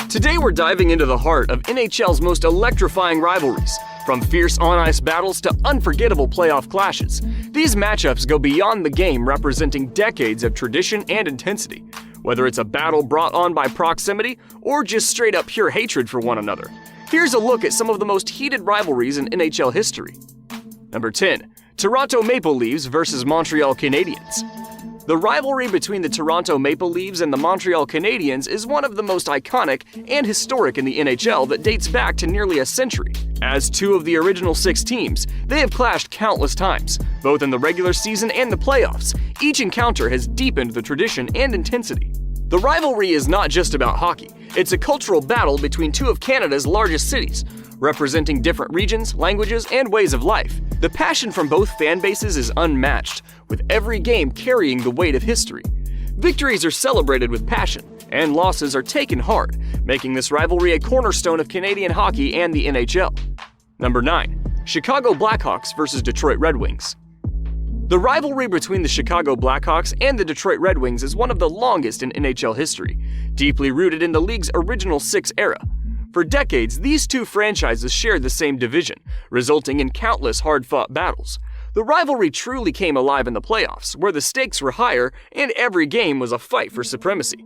Today we're diving into the heart of NHL's most electrifying rivalries. From fierce on-ice battles to unforgettable playoff clashes, these matchups go beyond the game, representing decades of tradition and intensity. Whether it's a battle brought on by proximity or just straight-up pure hatred for one another. Here's a look at some of the most heated rivalries in NHL history. Number 10. Toronto Maple Leafs versus Montreal Canadiens. The rivalry between the Toronto Maple Leafs and the Montreal Canadiens is one of the most iconic and historic in the NHL that dates back to nearly a century. As two of the original 6 teams, they have clashed countless times, both in the regular season and the playoffs. Each encounter has deepened the tradition and intensity. The rivalry is not just about hockey. It's a cultural battle between two of Canada's largest cities, representing different regions, languages, and ways of life. The passion from both fan bases is unmatched, with every game carrying the weight of history. Victories are celebrated with passion, and losses are taken hard, making this rivalry a cornerstone of Canadian hockey and the NHL. Number 9. Chicago Blackhawks versus Detroit Red Wings. The rivalry between the Chicago Blackhawks and the Detroit Red Wings is one of the longest in NHL history, deeply rooted in the league's original 6 era. For decades, these two franchises shared the same division, resulting in countless hard-fought battles. The rivalry truly came alive in the playoffs, where the stakes were higher and every game was a fight for supremacy.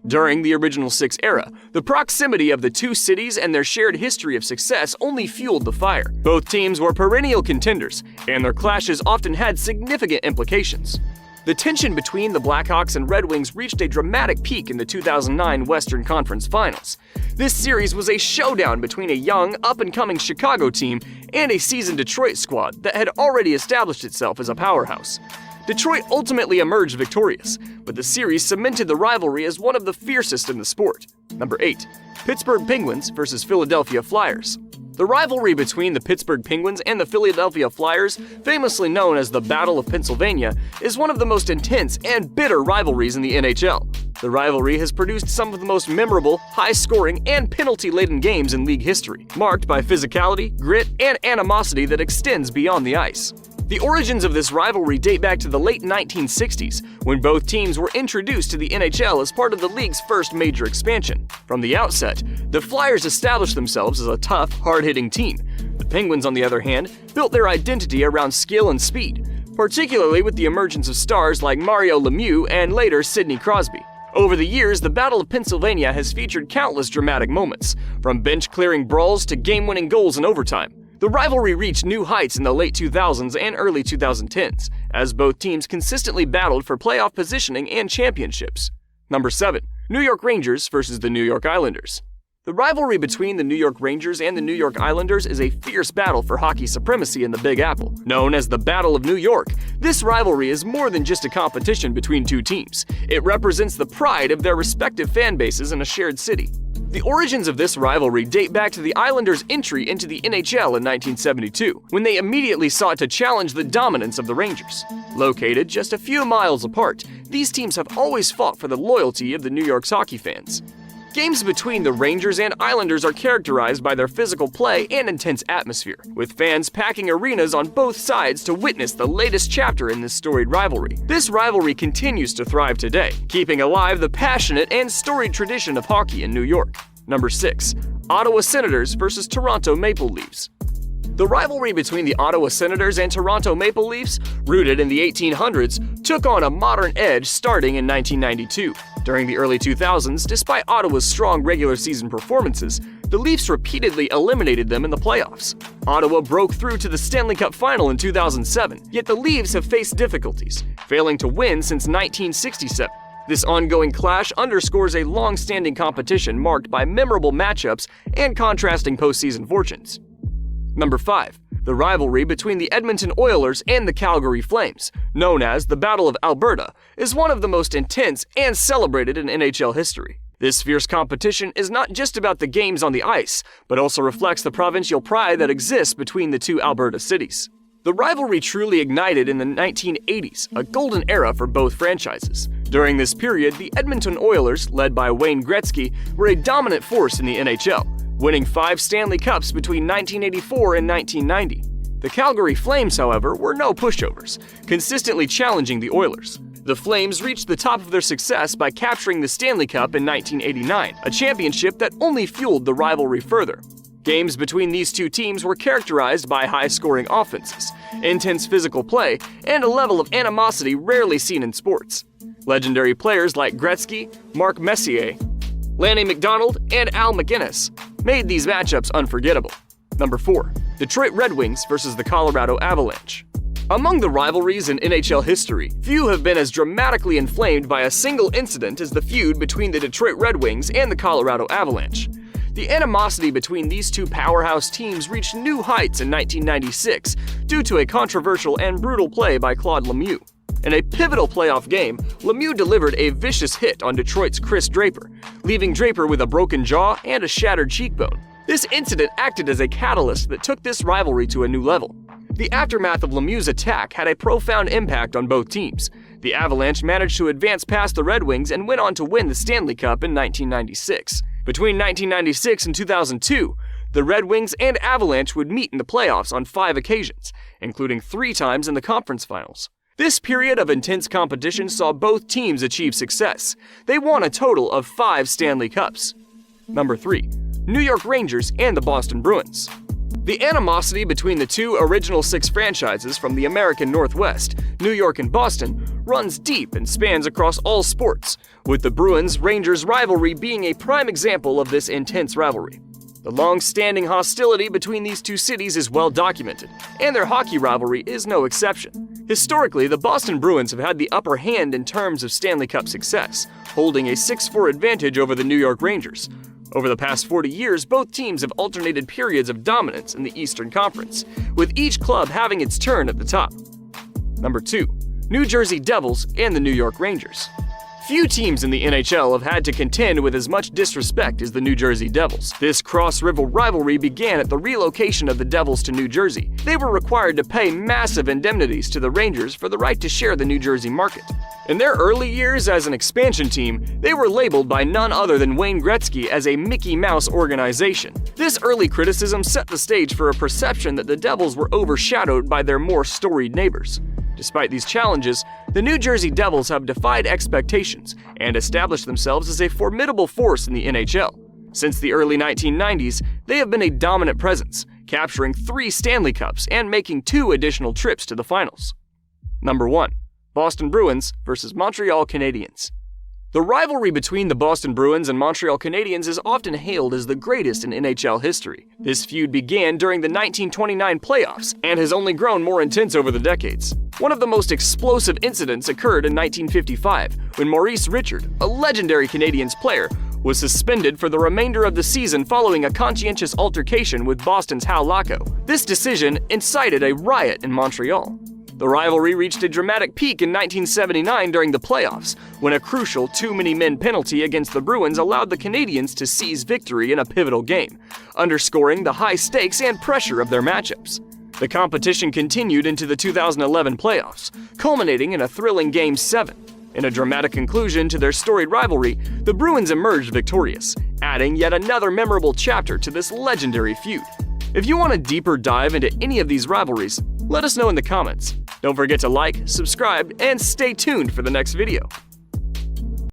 During the original 6 era, the proximity of the two cities and their shared history of success only fueled the fire. Both teams were perennial contenders, and their clashes often had significant implications. The tension between the Blackhawks and Red Wings reached a dramatic peak in the 2009 Western Conference Finals. This series was a showdown between a young, up-and-coming Chicago team and a seasoned Detroit squad that had already established itself as a powerhouse. Detroit ultimately emerged victorious, but the series cemented the rivalry as one of the fiercest in the sport. Number 8. Pittsburgh Penguins versus Philadelphia Flyers. The rivalry between the Pittsburgh Penguins and the Philadelphia Flyers, famously known as the Battle of Pennsylvania, is one of the most intense and bitter rivalries in the NHL. The rivalry has produced some of the most memorable, high-scoring, and penalty-laden games in league history, marked by physicality, grit, and animosity that extends beyond the ice. The origins of this rivalry date back to the late 1960s, when both teams were introduced to the NHL as part of the league's first major expansion. From the outset, the Flyers established themselves as a tough, hard-hitting team. The Penguins, on the other hand, built their identity around skill and speed, particularly with the emergence of stars like Mario Lemieux and later Sidney Crosby. Over the years, the Battle of Pennsylvania has featured countless dramatic moments, from bench-clearing brawls to game-winning goals in overtime. The rivalry reached new heights in the late 2000s and early 2010s, as both teams consistently battled for playoff positioning and championships. Number 7. New York Rangers versus the New York Islanders. The rivalry between the New York Rangers and the New York Islanders is a fierce battle for hockey supremacy in the Big Apple. Known as the Battle of New York, this rivalry is more than just a competition between two teams. It represents the pride of their respective fan bases in a shared city. The origins of this rivalry date back to the Islanders' entry into the NHL in 1972, when they immediately sought to challenge the dominance of the Rangers. Located just a few miles apart, these teams have always fought for the loyalty of the New York's hockey fans. Games between the Rangers and Islanders are characterized by their physical play and intense atmosphere, with fans packing arenas on both sides to witness the latest chapter in this storied rivalry. This rivalry continues to thrive today, keeping alive the passionate and storied tradition of hockey in New York. Number 6. Ottawa Senators versus Toronto Maple Leafs. The rivalry between the Ottawa Senators and Toronto Maple Leafs, rooted in the 1800s, took on a modern edge starting in 1992. During the early 2000s, despite Ottawa's strong regular season performances, the Leafs repeatedly eliminated them in the playoffs. Ottawa broke through to the Stanley Cup final in 2007, yet the Leafs have faced difficulties, failing to win since 1967. This ongoing clash underscores a long-standing competition marked by memorable matchups and contrasting postseason fortunes. Number 5. The rivalry between the Edmonton Oilers and the Calgary Flames, known as the Battle of Alberta, is one of the most intense and celebrated in NHL history. This fierce competition is not just about the games on the ice, but also reflects the provincial pride that exists between the two Alberta cities. The rivalry truly ignited in the 1980s, a golden era for both franchises. During this period, the Edmonton Oilers, led by Wayne Gretzky, were a dominant force in the NHL, winning 5 Stanley Cups between 1984 and 1990. The Calgary Flames, however, were no pushovers, consistently challenging the Oilers. The Flames reached the top of their success by capturing the Stanley Cup in 1989, a championship that only fueled the rivalry further. Games between these two teams were characterized by high-scoring offenses, intense physical play, and a level of animosity rarely seen in sports. Legendary players like Gretzky, Mark Messier, Lanny McDonald, and Al MacInnis made these matchups unforgettable. Number 4. Detroit Red Wings versus the Colorado Avalanche. Among the rivalries in NHL history, few have been as dramatically inflamed by a single incident as the feud between the Detroit Red Wings and the Colorado Avalanche. The animosity between these two powerhouse teams reached new heights in 1996 due to a controversial and brutal play by Claude Lemieux. In a pivotal playoff game, Lemieux delivered a vicious hit on Detroit's Chris Draper, leaving Draper with a broken jaw and a shattered cheekbone. This incident acted as a catalyst that took this rivalry to a new level. The aftermath of Lemieux's attack had a profound impact on both teams. The Avalanche managed to advance past the Red Wings and went on to win the Stanley Cup in 1996. Between 1996 and 2002, the Red Wings and Avalanche would meet in the playoffs on 5 occasions, including 3 times in the conference finals. This period of intense competition saw both teams achieve success. They won a total of 5 Stanley Cups. Number 3. New York Rangers and the Boston Bruins. The animosity between the two original 6 franchises from the American Northwest, New York and Boston, runs deep and spans across all sports, with the Bruins-Rangers rivalry being a prime example of this intense rivalry. The long-standing hostility between these two cities is well documented, and their hockey rivalry is no exception. Historically, the Boston Bruins have had the upper hand in terms of Stanley Cup success, holding a 6-4 advantage over the New York Rangers. Over the past 40 years, both teams have alternated periods of dominance in the Eastern Conference, with each club having its turn at the top. Number 2. New Jersey Devils and the New York Rangers. Few teams in the NHL have had to contend with as much disrespect as the New Jersey Devils. This cross-river rivalry began at the relocation of the Devils to New Jersey. They were required to pay massive indemnities to the Rangers for the right to share the New Jersey market. In their early years as an expansion team, they were labeled by none other than Wayne Gretzky as a Mickey Mouse organization. This early criticism set the stage for a perception that the Devils were overshadowed by their more storied neighbors. Despite these challenges, the New Jersey Devils have defied expectations and established themselves as a formidable force in the NHL. Since the early 1990s, they have been a dominant presence, capturing 3 Stanley Cups and making 2 additional trips to the finals. Number 1. Boston Bruins versus Montreal Canadiens. The rivalry between the Boston Bruins and Montreal Canadiens is often hailed as the greatest in NHL history. This feud began during the 1929 playoffs and has only grown more intense over the decades. One of the most explosive incidents occurred in 1955 when Maurice Richard, a legendary Canadiens player, was suspended for the remainder of the season following a conscientious altercation with Boston's Hal Lacko. This decision incited a riot in Montreal. The rivalry reached a dramatic peak in 1979 during the playoffs, when a crucial too-many-men penalty against the Bruins allowed the Canadiens to seize victory in a pivotal game, underscoring the high stakes and pressure of their matchups. The competition continued into the 2011 playoffs, culminating in a thrilling Game 7. In a dramatic conclusion to their storied rivalry, the Bruins emerged victorious, adding yet another memorable chapter to this legendary feud. If you want a deeper dive into any of these rivalries, let us know in the comments. Don't forget to like, subscribe, and stay tuned for the next video.